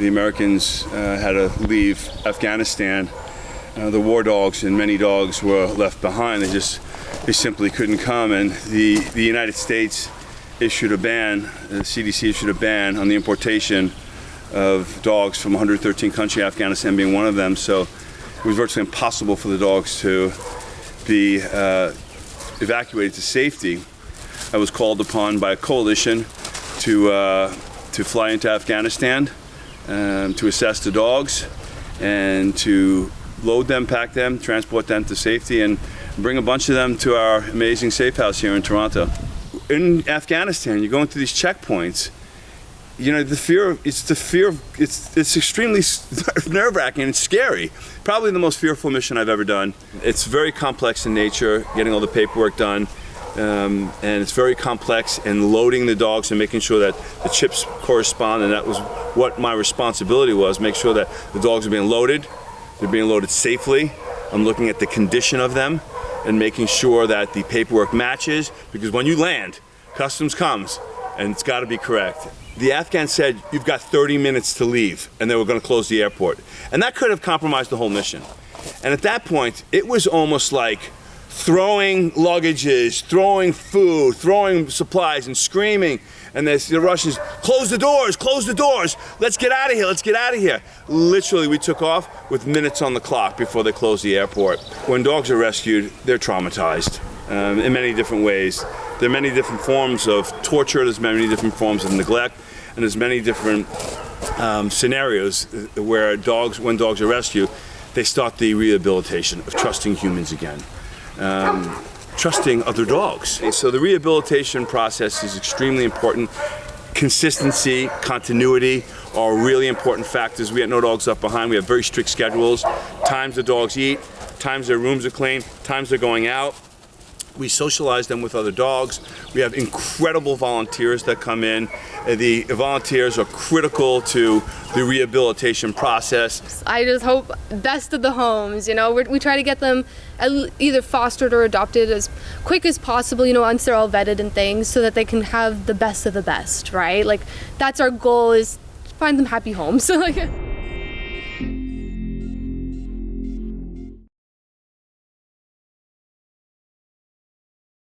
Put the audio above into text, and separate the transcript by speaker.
Speaker 1: the Americans had to leave Afghanistan, the war dogs and many dogs were left behind. They simply couldn't come, and the United States issued a ban, the CDC issued a ban on the importation of dogs from 113 countries, Afghanistan being one of them. So it was virtually impossible for the dogs to be evacuated to safety. I was called upon by a coalition to fly into Afghanistan, to assess the dogs and to load them, pack them, transport them to safety, and bring a bunch of them to our amazing safe house here in Toronto. In Afghanistan, you're going through these checkpoints. You know, it's extremely nerve-wracking and scary. Probably the most fearful mission I've ever done. It's very complex in nature, getting all the paperwork done. And it's very complex in loading the dogs and making sure that the chips correspond, and that was what my responsibility was, make sure that the dogs are being loaded, they're being loaded safely. I'm looking at the condition of them and making sure that the paperwork matches, because when you land, customs comes and it's got to be correct. The Afghans said, you've got 30 minutes to leave, and they were going to close the airport. And that could have compromised the whole mission. And at that point, it was almost like throwing luggages, throwing food, throwing supplies, and screaming. And the Russians, close the doors, let's get out of here, let's get out of here. Literally, we took off with minutes on the clock before they closed the airport. When dogs are rescued, they're traumatized in many different ways. There are many different forms of torture, there's many different forms of neglect, and there's many different scenarios where when dogs are rescued, they start the rehabilitation of trusting humans again. Trusting other dogs. So the rehabilitation process is extremely important. Consistency, continuity are really important factors. We have no dogs left behind. We have very strict schedules. Times the dogs eat, times their rooms are clean, times they're going out. We socialize them with other dogs. We have incredible volunteers that come in. The volunteers are critical to the rehabilitation process.
Speaker 2: I just hope best of the homes, you know, we try to get them either fostered or adopted as quick as possible, you know, once they're all vetted and things, so that they can have the best of the best, right? Like, that's our goal, is find them happy homes.